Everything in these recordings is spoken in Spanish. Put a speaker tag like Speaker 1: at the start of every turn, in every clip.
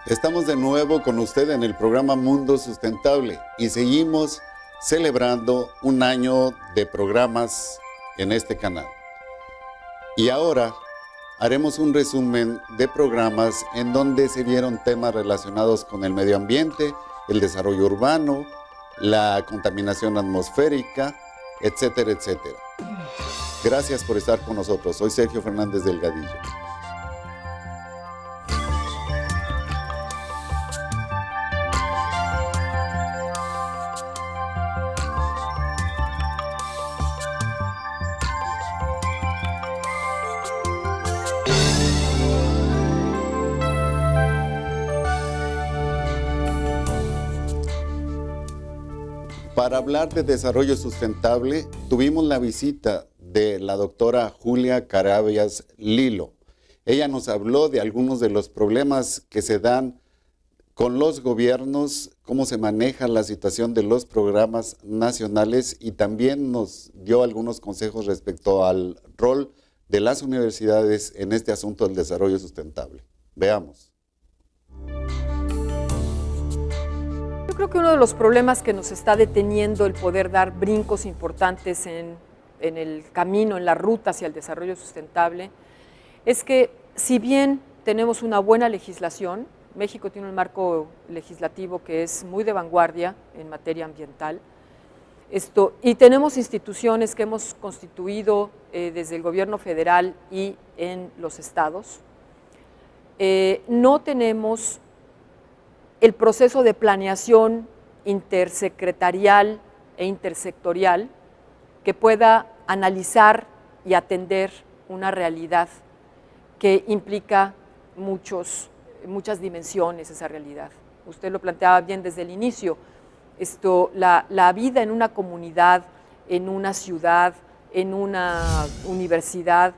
Speaker 1: Estamos de nuevo con usted en el programa Mundo Sustentable y seguimos celebrando un año de programas en este canal. Y ahora haremos un resumen de programas en donde se vieron temas relacionados con el medio ambiente, el desarrollo urbano, la contaminación atmosférica, etcétera, etcétera. Gracias por estar con nosotros. Soy Sergio Fernández Delgadillo. Para hablar de desarrollo sustentable, tuvimos la visita de la doctora Julia Carabias Lilo. Ella nos habló de algunos de los problemas que se dan con los gobiernos, cómo se maneja la situación de los programas nacionales y también nos dio algunos consejos respecto al rol de las universidades en este asunto del desarrollo sustentable. Veamos.
Speaker 2: Yo creo que uno de los problemas que nos está deteniendo el poder dar brincos importantes en el camino, en la ruta hacia el desarrollo sustentable, es que si bien tenemos una buena legislación, México tiene un marco legislativo que es muy de vanguardia en materia ambiental, y tenemos instituciones que hemos constituido desde el gobierno federal y en los estados, no tenemos el proceso de planeación intersecretarial e intersectorial que pueda analizar y atender una realidad que implica muchas dimensiones esa realidad. Usted lo planteaba bien desde el inicio, la vida en una comunidad, en una ciudad, en una universidad,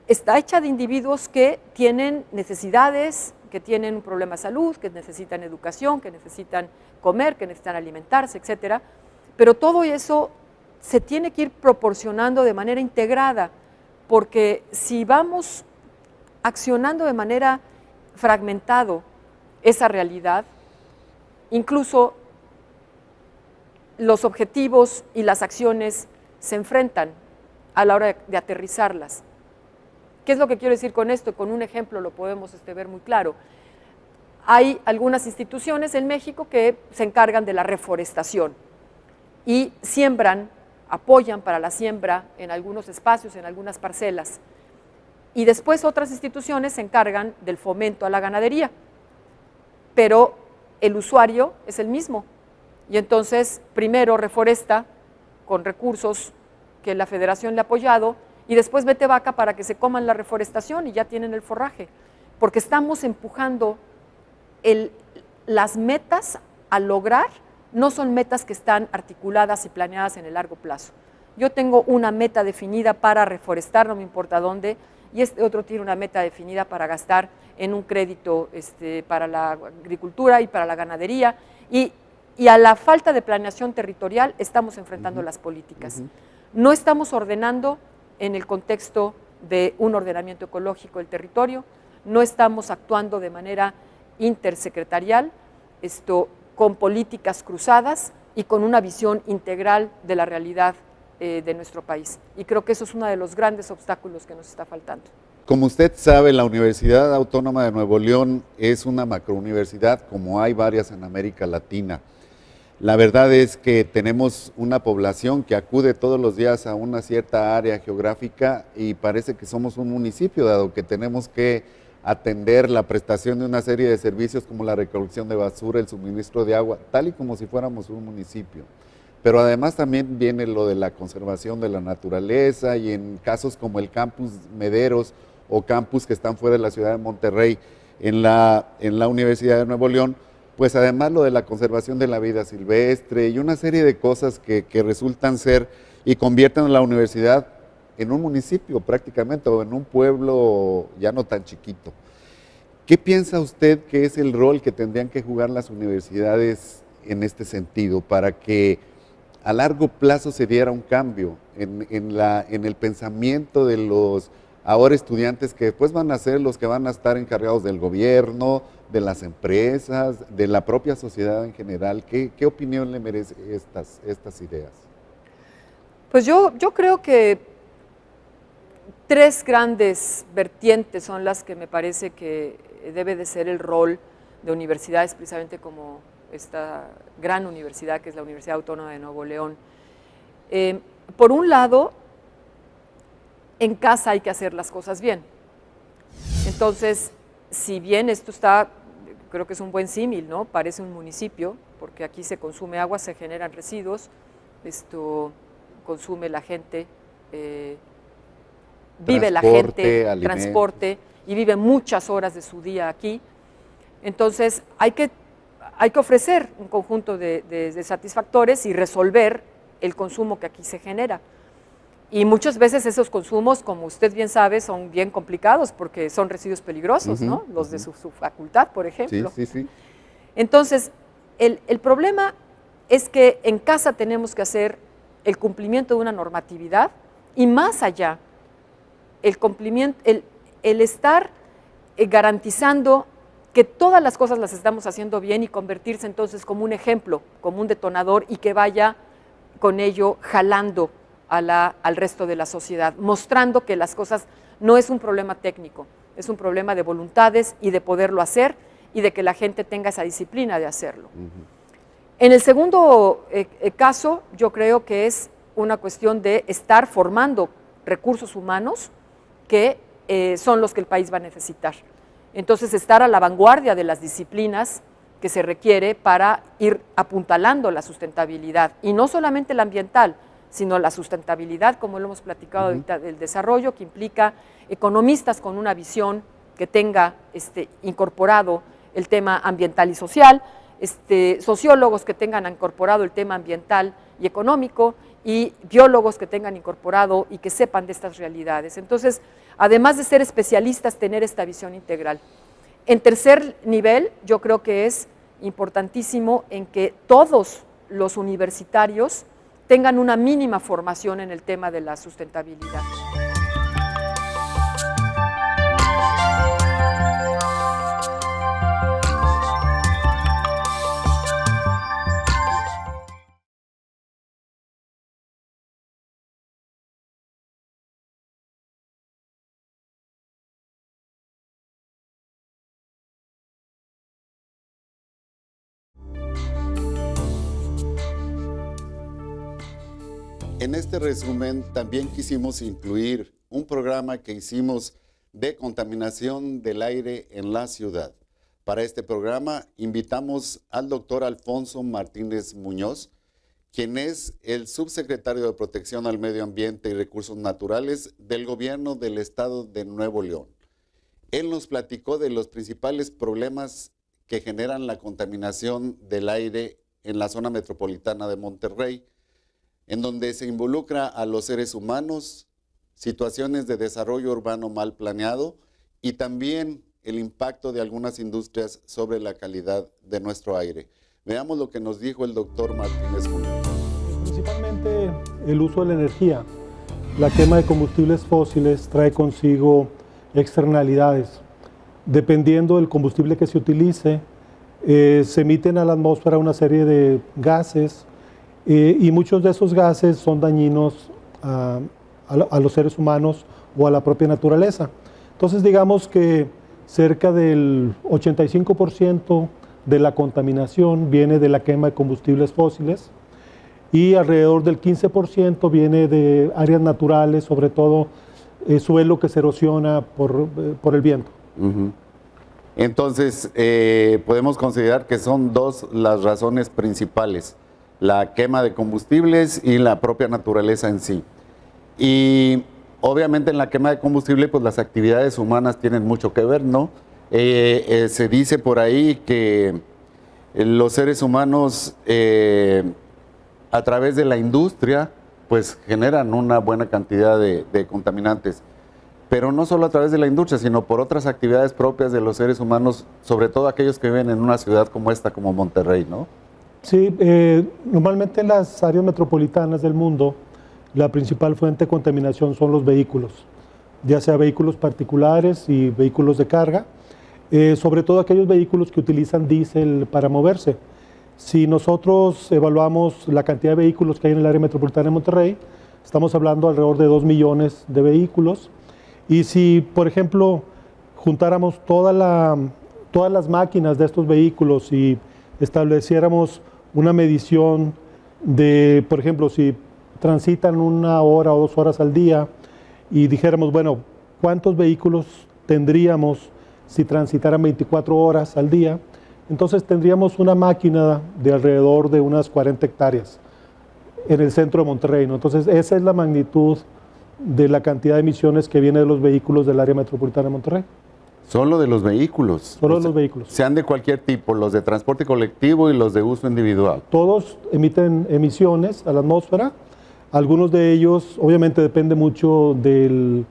Speaker 2: está hecha de individuos que tienen necesidades, que tienen un problema de salud, que necesitan educación, que necesitan comer, que necesitan alimentarse, etcétera. Pero todo eso se tiene que ir proporcionando de manera integrada, porque si vamos accionando de manera fragmentado esa realidad, incluso los objetivos y las acciones se enfrentan a la hora de aterrizarlas. ¿Qué es lo que quiero decir con esto? Con un ejemplo lo podemos ver muy claro. Hay algunas instituciones en México que se encargan de la reforestación y siembran, apoyan para la siembra en algunos espacios, en algunas parcelas. Y después otras instituciones se encargan del fomento a la ganadería, pero el usuario es el mismo. Y entonces primero reforesta con recursos que la federación le ha apoyado, y después vete vaca para que se coman la reforestación y ya tienen el forraje, porque estamos empujando las metas a lograr, no son metas que están articuladas y planeadas en el largo plazo. Yo tengo una meta definida para reforestar, no me importa dónde, y este otro tiene una meta definida para gastar en un crédito para la agricultura y para la ganadería, y a la falta de planeación territorial estamos enfrentando las políticas. No estamos ordenando en el contexto de un ordenamiento ecológico del territorio, no estamos actuando de manera intersecretarial, con políticas cruzadas y con una visión integral de la realidad de nuestro país. Y creo que eso es uno de los grandes obstáculos que nos está faltando.
Speaker 1: Como usted sabe, la Universidad Autónoma de Nuevo León es una macrouniversidad, como hay varias en América Latina. La verdad es que tenemos una población que acude todos los días a una cierta área geográfica y parece que somos un municipio, dado que tenemos que atender la prestación de una serie de servicios como la recolección de basura, el suministro de agua, tal y como si fuéramos un municipio. Pero además también viene lo de la conservación de la naturaleza y en casos como el campus Mederos o campus que están fuera de la ciudad de Monterrey en la Universidad de Nuevo León, pues además lo de la conservación de la vida silvestre y una serie de cosas que resultan ser y convierten a la universidad en un municipio prácticamente o en un pueblo ya no tan chiquito. ¿Qué piensa usted que es el rol que tendrían que jugar las universidades en este sentido para que a largo plazo se diera un cambio en el pensamiento de los ahora estudiantes que después van a ser los que van a estar encargados del gobierno, de las empresas, de la propia sociedad en general. ¿Qué opinión le merece estas ideas?
Speaker 2: Pues yo creo que tres grandes vertientes son las que me parece que debe de ser el rol de universidades, precisamente como esta gran universidad que es la Universidad Autónoma de Nuevo León. Por un lado, en casa hay que hacer las cosas bien. Entonces, si bien esto está, creo que es un buen símil, ¿no? Parece un municipio, porque aquí se consume agua, se generan residuos, esto consume la gente, vive la gente, transporte, y vive muchas horas de su día aquí. Entonces, hay que ofrecer un conjunto de satisfactores y resolver el consumo que aquí se genera. Y muchas veces esos consumos, como usted bien sabe, son bien complicados porque son residuos peligrosos, ¿no? Los de su facultad, por ejemplo.
Speaker 1: Sí.
Speaker 2: Entonces, el problema es que en casa tenemos que hacer el cumplimiento de una normatividad y más allá, el estar garantizando que todas las cosas las estamos haciendo bien y convertirse entonces como un ejemplo, como un detonador y que vaya con ello jalando al resto de la sociedad, mostrando que las cosas no es un problema técnico, es un problema de voluntades y de poderlo hacer y de que la gente tenga esa disciplina de hacerlo. En el segundo caso, yo creo que es una cuestión de estar formando recursos humanos que son los que el país va a necesitar. Entonces, estar a la vanguardia de las disciplinas que se requiere para ir apuntalando la sustentabilidad, y no solamente la ambiental, sino la sustentabilidad, como lo hemos platicado ahorita, del desarrollo, que implica economistas con una visión que tenga incorporado el tema ambiental y social, sociólogos que tengan incorporado el tema ambiental y económico, y biólogos que tengan incorporado y que sepan de estas realidades. Entonces, además de ser especialistas, tener esta visión integral. En tercer nivel, yo creo que es importantísimo en que todos los universitarios tengan una mínima formación en el tema de la sustentabilidad.
Speaker 1: En este resumen también quisimos incluir un programa que hicimos de contaminación del aire en la ciudad. Para este programa invitamos al doctor Alfonso Martínez Muñoz, quien es el subsecretario de Protección al Medio Ambiente y Recursos Naturales del Gobierno del Estado de Nuevo León. Él nos platicó de los principales problemas que generan la contaminación del aire en la zona metropolitana de Monterrey, en donde se involucra a los seres humanos, situaciones de desarrollo urbano mal planeado y también el impacto de algunas industrias sobre la calidad de nuestro aire. Veamos lo que nos dijo el doctor Martínez Muñoz.
Speaker 3: Principalmente el uso de la energía. La quema de combustibles fósiles trae consigo externalidades. Dependiendo del combustible que se utilice, se emiten a la atmósfera una serie de gases, y muchos de esos gases son dañinos a los seres humanos o a la propia naturaleza. Entonces, digamos que cerca del 85% de la contaminación viene de la quema de combustibles fósiles y alrededor del 15% viene de áreas naturales, sobre todo suelo que se erosiona por el viento.
Speaker 1: Entonces, podemos considerar que son dos las razones principales: la quema de combustibles y la propia naturaleza en sí. Y obviamente en la quema de combustible, pues las actividades humanas tienen mucho que ver, ¿no? Se dice por ahí que los seres humanos a través de la industria pues generan una buena cantidad de contaminantes, pero no solo a través de la industria, sino por otras actividades propias de los seres humanos, sobre todo aquellos que viven en una ciudad como esta, como Monterrey, ¿no?
Speaker 3: Sí, normalmente en las áreas metropolitanas del mundo la principal fuente de contaminación son los vehículos. ya sea vehículos particulares y vehículos de carga, sobre todo aquellos vehículos que utilizan diésel para moverse. Si nosotros evaluamos la cantidad de vehículos que hay en el área metropolitana de Monterrey, estamos hablando alrededor de 2 millones de vehículos. Y si, por ejemplo, juntáramos todas las máquinas de estos vehículos y estableciéramos una medición de, por ejemplo, si transitan 1 hora o 2 horas al día y dijéramos, bueno, ¿cuántos vehículos tendríamos si transitaran 24 horas al día? Entonces tendríamos una máquina de alrededor de unas 40 hectáreas en el centro de Monterrey, ¿no? Entonces esa es la magnitud de la cantidad de emisiones que viene de los vehículos del área metropolitana de Monterrey.
Speaker 1: Solo de los vehículos.
Speaker 3: Solo de los vehículos.
Speaker 1: Sean de cualquier tipo, los de transporte colectivo y los de uso individual.
Speaker 3: Todos emiten emisiones a la atmósfera. Algunos de ellos, obviamente depende mucho del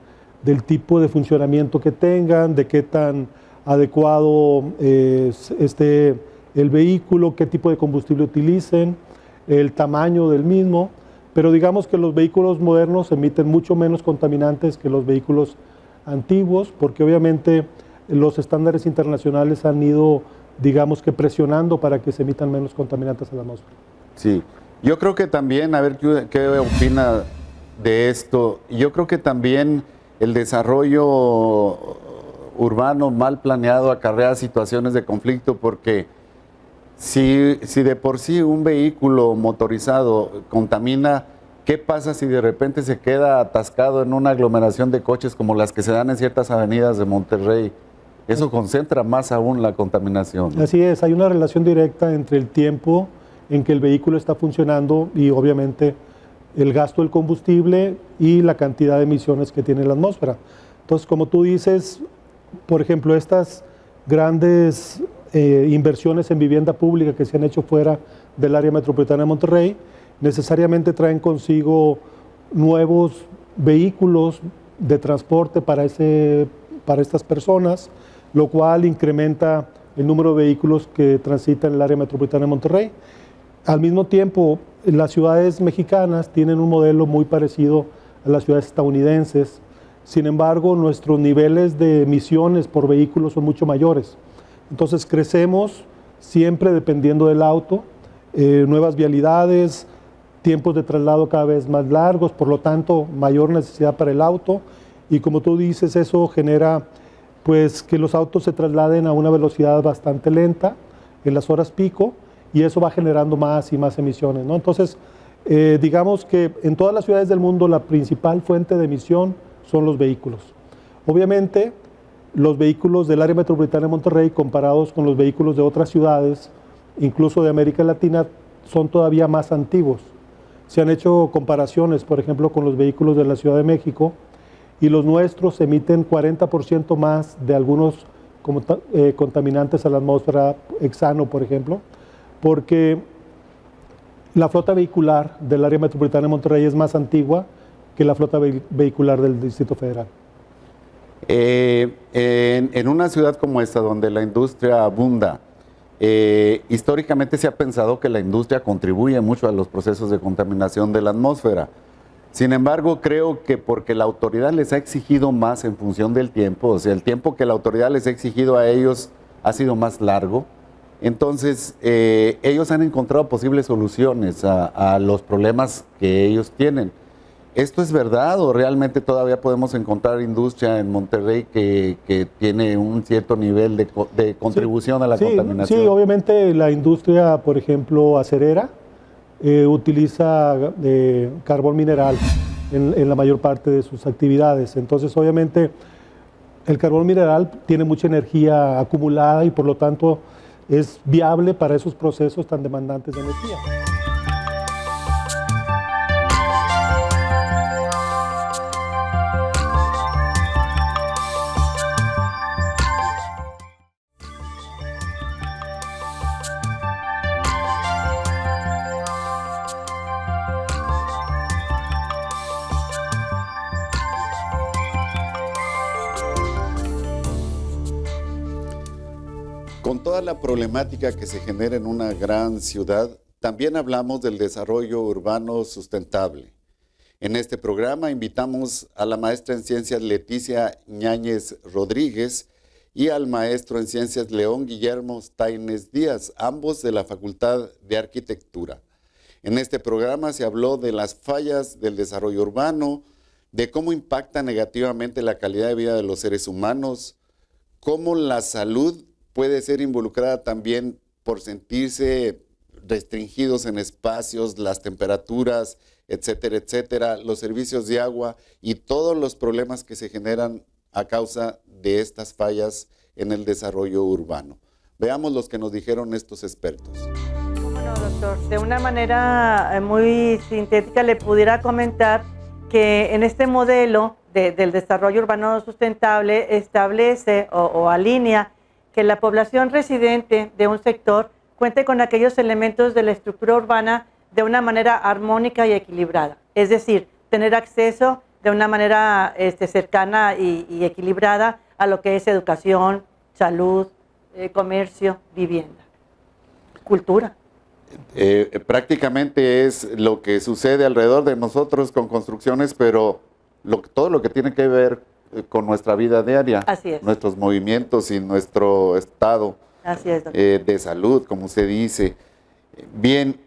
Speaker 3: tipo de funcionamiento que tengan, de qué tan adecuado esté el vehículo, qué tipo de combustible utilicen, el tamaño del mismo. Pero digamos que los vehículos modernos emiten mucho menos contaminantes que los vehículos antiguos, porque obviamente los estándares internacionales han ido, digamos que presionando para que se emitan menos contaminantes a la atmósfera.
Speaker 1: Sí, yo creo que también, a ver qué opina de esto, yo creo que también el desarrollo urbano mal planeado acarrea situaciones de conflicto, porque si de por sí un vehículo motorizado contamina, ¿qué pasa si de repente se queda atascado en una aglomeración de coches como las que se dan en ciertas avenidas de Monterrey? Eso concentra más aún la contaminación, ¿no?
Speaker 3: Así es, hay una relación directa entre el tiempo en que el vehículo está funcionando y obviamente el gasto del combustible y la cantidad de emisiones que tiene la atmósfera. Entonces, como tú dices, por ejemplo, estas grandes inversiones en vivienda pública que se han hecho fuera del área metropolitana de Monterrey, necesariamente traen consigo nuevos vehículos de transporte para estas personas, lo cual incrementa el número de vehículos que transitan en el área metropolitana de Monterrey. Al mismo tiempo, las ciudades mexicanas tienen un modelo muy parecido a las ciudades estadounidenses. Sin embargo, nuestros niveles de emisiones por vehículos son mucho mayores. Entonces crecemos siempre dependiendo del auto, nuevas vialidades, tiempos de traslado cada vez más largos, por lo tanto mayor necesidad para el auto, y como tú dices, eso genera pues que los autos se trasladen a una velocidad bastante lenta en las horas pico, y eso va generando más y más emisiones, ¿no? Entonces, digamos que en todas las ciudades del mundo la principal fuente de emisión son los vehículos. Obviamente, los vehículos del área metropolitana de Monterrey comparados con los vehículos de otras ciudades, incluso de América Latina, son todavía más antiguos. Se han hecho comparaciones, por ejemplo, con los vehículos de la Ciudad de México, y los nuestros emiten 40% más de algunos contaminantes a la atmósfera, hexano, por ejemplo, porque la flota vehicular del área metropolitana de Monterrey es más antigua que la flota vehicular del Distrito Federal.
Speaker 1: En una ciudad como esta, donde la industria abunda, históricamente se ha pensado que la industria contribuye mucho a los procesos de contaminación de la atmósfera. Sin embargo, creo que porque la autoridad les ha exigido más en función del tiempo, o sea, el tiempo que la autoridad les ha exigido a ellos ha sido más largo, entonces ellos han encontrado posibles soluciones a los problemas que ellos tienen. ¿Esto es verdad o realmente todavía podemos encontrar industria en Monterrey que tiene un cierto nivel de contribución a la contaminación?
Speaker 3: Sí, obviamente la industria, por ejemplo, acerera, utiliza carbón mineral en la mayor parte de sus actividades. Entonces, obviamente, el carbón mineral tiene mucha energía acumulada y por lo tanto es viable para esos procesos tan demandantes de energía.
Speaker 1: Con toda la problemática que se genera en una gran ciudad, también hablamos del desarrollo urbano sustentable. En este programa invitamos a la maestra en Ciencias Leticia Ñáñez Rodríguez y al maestro en Ciencias León Guillermo Staines Díaz, ambos de la Facultad de Arquitectura. En este programa se habló de las fallas del desarrollo urbano, de cómo impacta negativamente la calidad de vida de los seres humanos, cómo la salud puede ser involucrada también por sentirse restringidos en espacios, las temperaturas, etcétera, etcétera, los servicios de agua y todos los problemas que se generan a causa de estas fallas en el desarrollo urbano. Veamos los que nos dijeron estos expertos.
Speaker 4: Bueno, doctor, de una manera muy sintética le pudiera comentar que en este modelo del desarrollo urbano sustentable establece o alinea que la población residente de un sector cuente con aquellos elementos de la estructura urbana de una manera armónica y equilibrada. Es decir, tener acceso de una manera cercana y equilibrada a lo que es educación, salud, comercio, vivienda, cultura.
Speaker 1: Prácticamente es lo que sucede alrededor de nosotros con construcciones, pero todo lo que tiene que ver con nuestra vida diaria,
Speaker 4: Así es.
Speaker 1: Nuestros movimientos y nuestro estado
Speaker 4: Así es, doctor.
Speaker 1: de salud, como usted dice. Bien,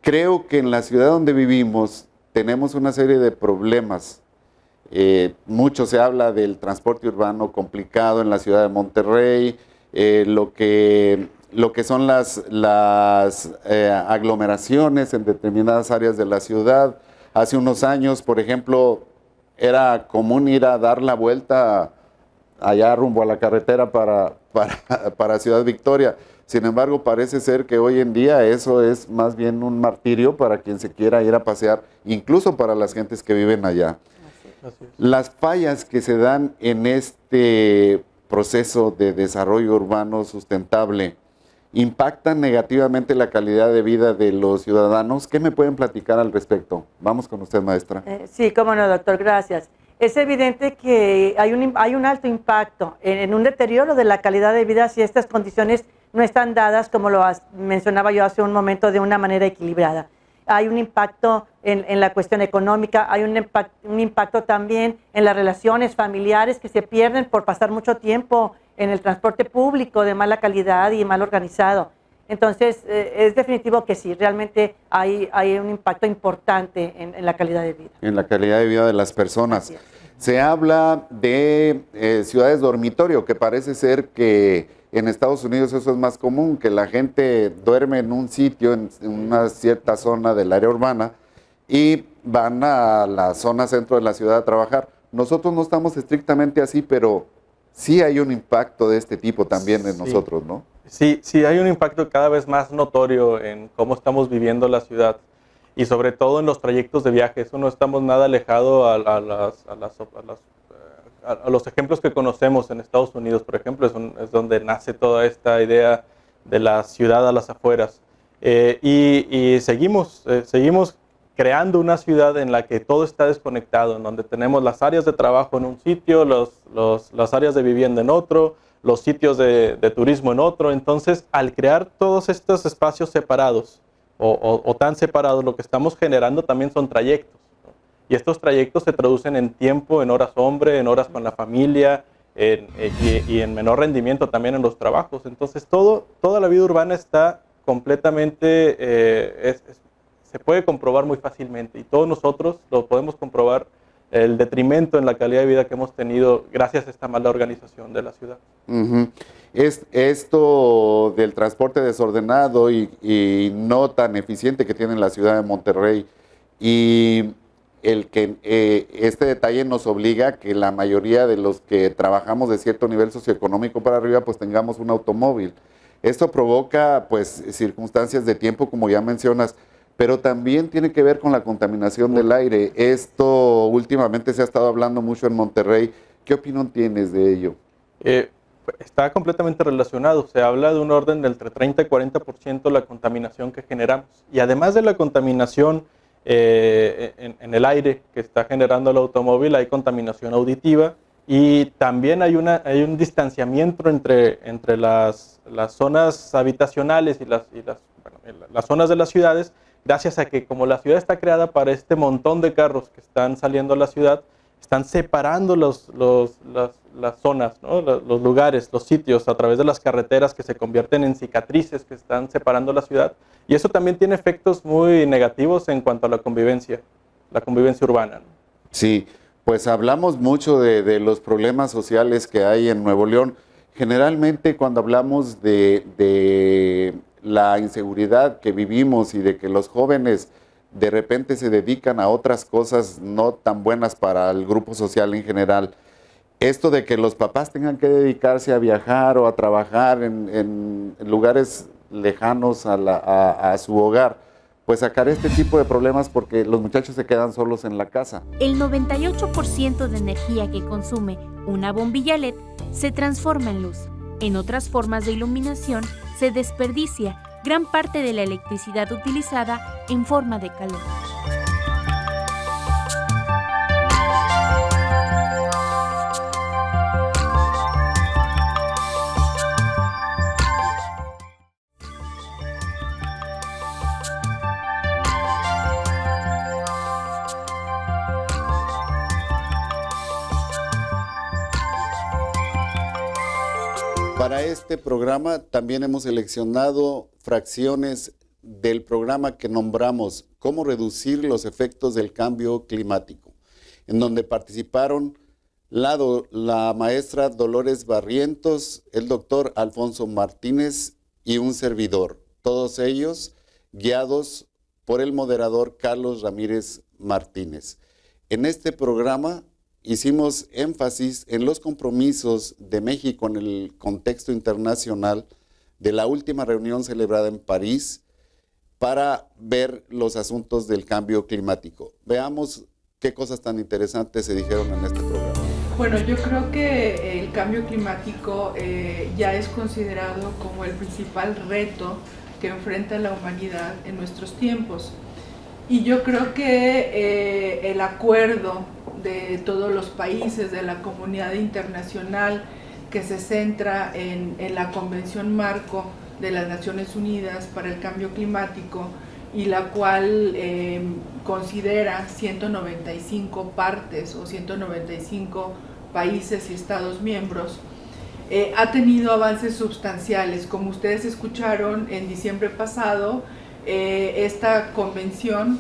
Speaker 1: creo que en la ciudad donde vivimos tenemos una serie de problemas. Mucho se habla del transporte urbano complicado en la ciudad de Monterrey, lo que son las aglomeraciones en determinadas áreas de la ciudad. Hace unos años, por ejemplo, era común ir a dar la vuelta allá rumbo a la carretera para Ciudad Victoria. Sin embargo, parece ser que hoy en día eso es más bien un martirio para quien se quiera ir a pasear, incluso para las gentes que viven allá.
Speaker 3: Así es.
Speaker 1: Las fallas que se dan en este proceso de desarrollo urbano sustentable impactan negativamente la calidad de vida de los ciudadanos. ¿Qué me pueden platicar al respecto? Vamos con usted, maestra.
Speaker 4: Sí, cómo no, doctor, gracias. Es evidente que hay un alto impacto en un deterioro de la calidad de vida si estas condiciones no están dadas, como lo mencionaba yo hace un momento, de una manera equilibrada. Hay un impacto en la cuestión económica, hay un impacto también en las relaciones familiares que se pierden por pasar mucho tiempo en el transporte público de mala calidad y mal organizado. Entonces, es definitivo que sí, realmente hay un impacto importante en la calidad de vida.
Speaker 1: En la calidad de vida de las personas. Se habla de ciudades dormitorio, que parece ser que en Estados Unidos eso es más común, que la gente duerme en un sitio, en una cierta zona del área urbana, y van a la zona centro de la ciudad a trabajar. Nosotros no estamos estrictamente así, pero sí hay un impacto de este tipo también en nosotros, ¿no?
Speaker 5: Sí, hay un impacto cada vez más notorio en cómo estamos viviendo la ciudad y sobre todo en los trayectos de viaje. Eso no estamos nada alejado a los ejemplos que conocemos en Estados Unidos, por ejemplo, es donde nace toda esta idea de la ciudad a las afueras. Y seguimos creando una ciudad en la que todo está desconectado, en donde tenemos las áreas de trabajo en un sitio, las áreas de vivienda en otro, los sitios de turismo en otro. Entonces, al crear todos estos espacios separados o tan separados, lo que estamos generando también son trayectos, ¿no? Y estos trayectos se traducen en tiempo, en horas hombre, en horas con la familia, y en menor rendimiento también en los trabajos. Entonces, toda la vida urbana está completamente, se puede comprobar muy fácilmente, y todos nosotros lo podemos comprobar, el detrimento en la calidad de vida que hemos tenido gracias a esta mala organización de la ciudad.
Speaker 1: Esto del transporte desordenado y no tan eficiente que tiene la ciudad de Monterrey, y el que este detalle nos obliga a que la mayoría de los que trabajamos de cierto nivel socioeconómico para arriba pues tengamos un automóvil. Esto provoca pues circunstancias de tiempo, como ya mencionas, pero también tiene que ver con la contaminación del aire. Esto últimamente se ha estado hablando mucho en Monterrey. ¿Qué opinión tienes de ello?
Speaker 5: Está completamente relacionado. Se habla de un orden de entre 30 y 40% la contaminación que generamos. Y además de la contaminación en el aire que está generando el automóvil, hay contaminación auditiva, y también hay un distanciamiento entre las zonas habitacionales y las zonas de las ciudades, gracias a que como la ciudad está creada para este montón de carros que están saliendo a la ciudad, están separando las zonas, ¿no? Los lugares, los sitios a través de las carreteras que se convierten en cicatrices que están separando la ciudad. Y eso también tiene efectos muy negativos en cuanto a la convivencia urbana, ¿no?
Speaker 1: Sí, pues hablamos mucho de los problemas sociales que hay en Nuevo León. Generalmente cuando hablamos de la inseguridad que vivimos y de que los jóvenes de repente se dedican a otras cosas no tan buenas para el grupo social en general, esto de que los papás tengan que dedicarse a viajar o a trabajar en lugares lejanos a su hogar, pues sacar este tipo de problemas porque los muchachos se quedan solos en la casa.
Speaker 6: El 98% de energía que consume una bombilla LED se transforma en luz. En otras formas de iluminación se desperdicia gran parte de la electricidad utilizada en forma de calor.
Speaker 1: Para este programa también hemos seleccionado fracciones del programa que nombramos Cómo reducir los efectos del cambio climático, en donde participaron la maestra Dolores Barrientos, el doctor Alfonso Martínez y un servidor, todos ellos guiados por el moderador Carlos Ramírez Martínez. En este programa hicimos énfasis en los compromisos de México en el contexto internacional de la última reunión celebrada en París para ver los asuntos del cambio climático. Veamos qué cosas tan interesantes se dijeron en este programa.
Speaker 7: Bueno, yo creo que el cambio climático ya es considerado como el principal reto que enfrenta la humanidad en nuestros tiempos. Y yo creo que el acuerdo de todos los países de la comunidad internacional que se centra en la Convención Marco de las Naciones Unidas para el Cambio Climático y la cual considera 195 partes o 195 países y estados miembros, ha tenido avances sustanciales. Como ustedes escucharon en diciembre pasado, esta convención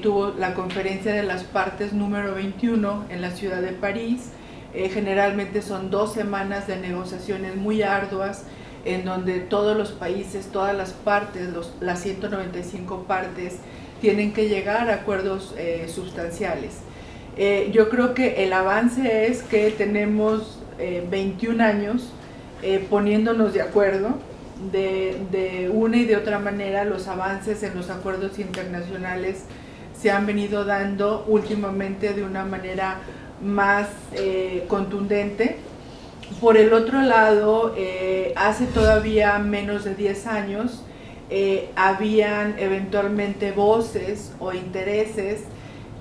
Speaker 7: tuvo la conferencia de las partes número 21 en la ciudad de París. Generalmente son 2 semanas de negociaciones muy arduas en donde todos los países, todas las partes, las 195 partes tienen que llegar a acuerdos sustanciales. Yo creo que el avance es que tenemos 21 años poniéndonos de acuerdo. De una y de otra manera, los avances en los acuerdos internacionales se han venido dando últimamente de una manera más contundente. Por el otro lado, hace todavía menos de 10 años, habían eventualmente voces o intereses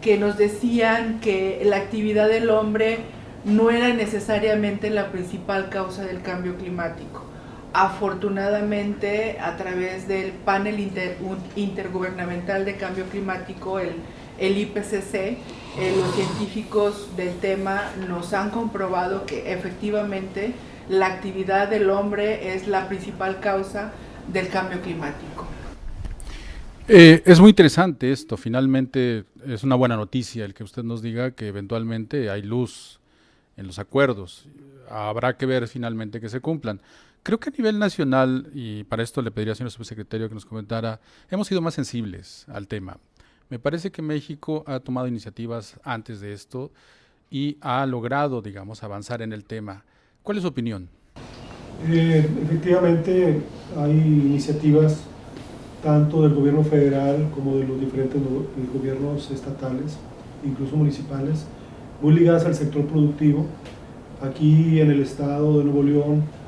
Speaker 7: que nos decían que la actividad del hombre no era necesariamente la principal causa del cambio climático. Afortunadamente, a través del panel intergubernamental de cambio climático, el IPCC, los científicos del tema nos han comprobado que efectivamente la actividad del hombre es la principal causa del cambio climático.
Speaker 8: Es muy interesante esto, finalmente es una buena noticia el que usted nos diga que eventualmente hay luz en los acuerdos. Habrá que ver finalmente que se cumplan. Creo que a nivel nacional, y para esto le pediría al señor subsecretario que nos comentara, hemos sido más sensibles al tema. Me parece que México ha tomado iniciativas antes de esto y ha logrado, digamos, avanzar en el tema. ¿Cuál es su opinión?
Speaker 3: Efectivamente, hay iniciativas tanto del gobierno federal como de los diferentes gobiernos estatales, incluso municipales, muy ligadas al sector productivo. Aquí en el estado de Nuevo León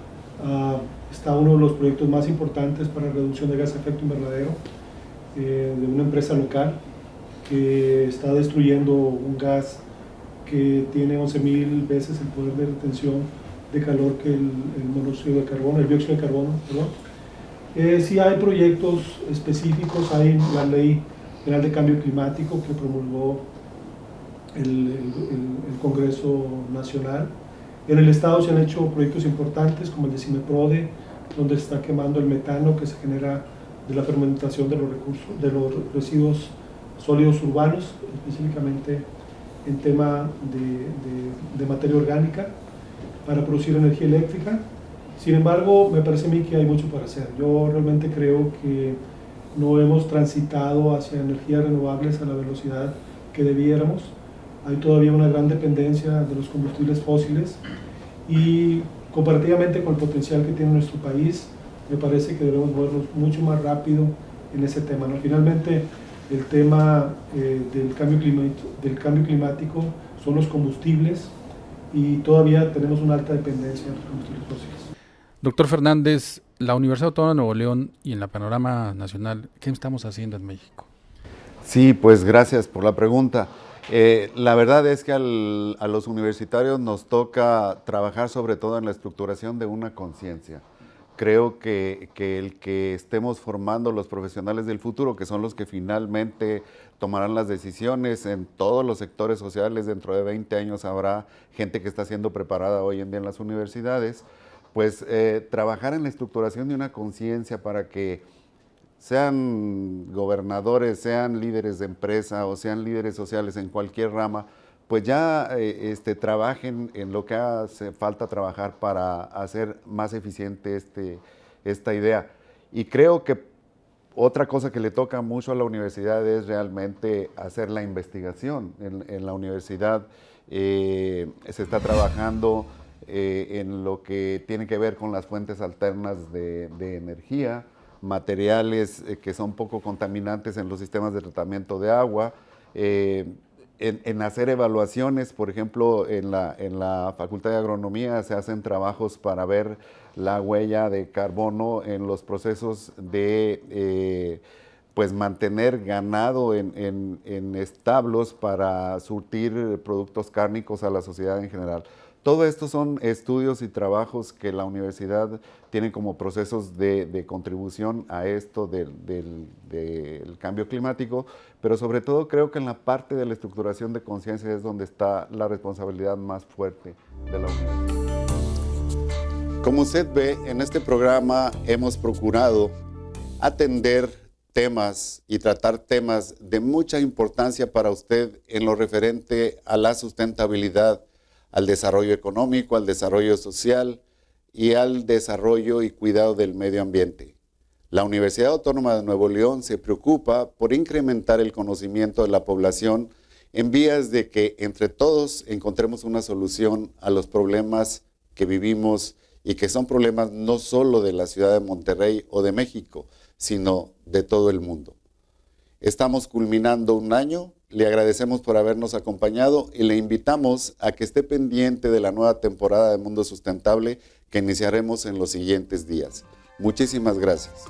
Speaker 3: está uno de los proyectos más importantes para reducción de gases de efecto invernadero de una empresa local que está destruyendo un gas que tiene 11,000 veces el poder de retención de calor que el monóxido de carbono, el dióxido de carbono, perdón. Sí hay proyectos específicos, hay la Ley General de Cambio Climático que promulgó el Congreso Nacional. En el Estado se han hecho proyectos importantes como el de CIMEPRODE, donde se está quemando el metano que se genera de la fermentación de los residuos sólidos urbanos, específicamente en tema de materia orgánica, para producir energía eléctrica. Sin embargo, me parece a mí que hay mucho para hacer. Yo realmente creo que no hemos transitado hacia energías renovables a la velocidad que debiéramos. Hay todavía una gran dependencia de los combustibles fósiles y comparativamente con el potencial que tiene nuestro país, me parece que debemos movernos mucho más rápido en ese tema, ¿no? Finalmente, el tema del cambio climático son los combustibles y todavía tenemos una alta dependencia de los combustibles fósiles.
Speaker 8: Doctor Fernández, la Universidad Autónoma de Nuevo León y en la panorama nacional, ¿qué estamos haciendo en México?
Speaker 1: Sí, pues gracias por la pregunta. La verdad es que a los universitarios nos toca trabajar sobre todo en la estructuración de una conciencia. Creo que el que estemos formando los profesionales del futuro, que son los que finalmente tomarán las decisiones en todos los sectores sociales, dentro de 20 años habrá gente que está siendo preparada hoy en día en las universidades, pues trabajar en la estructuración de una conciencia para que sean gobernadores, sean líderes de empresa o sean líderes sociales en cualquier rama, pues ya trabajen en lo que hace falta trabajar para hacer más eficiente esta idea. Y creo que otra cosa que le toca mucho a la universidad es realmente hacer la investigación. En la universidad se está trabajando en lo que tiene que ver con las fuentes alternas de energía, materiales que son poco contaminantes en los sistemas de tratamiento de agua, en hacer evaluaciones. Por ejemplo, en la Facultad de Agronomía se hacen trabajos para ver la huella de carbono en los procesos de pues mantener ganado en establos para surtir productos cárnicos a la sociedad en general. Todo esto son estudios y trabajos que la universidad tiene como procesos de contribución a esto del cambio climático, pero sobre todo creo que en la parte de la estructuración de conciencia es donde está la responsabilidad más fuerte de la universidad. Como usted ve, en este programa hemos procurado atender temas y tratar temas de mucha importancia para usted en lo referente a la sustentabilidad, al desarrollo económico, al desarrollo social y al desarrollo y cuidado del medio ambiente. La Universidad Autónoma de Nuevo León se preocupa por incrementar el conocimiento de la población en vías de que entre todos encontremos una solución a los problemas que vivimos y que son problemas no solo de la ciudad de Monterrey o de México, sino de todo el mundo. Estamos culminando un año. Le agradecemos por habernos acompañado y le invitamos a que esté pendiente de la nueva temporada de Mundo Sustentable que iniciaremos en los siguientes días. Muchísimas gracias.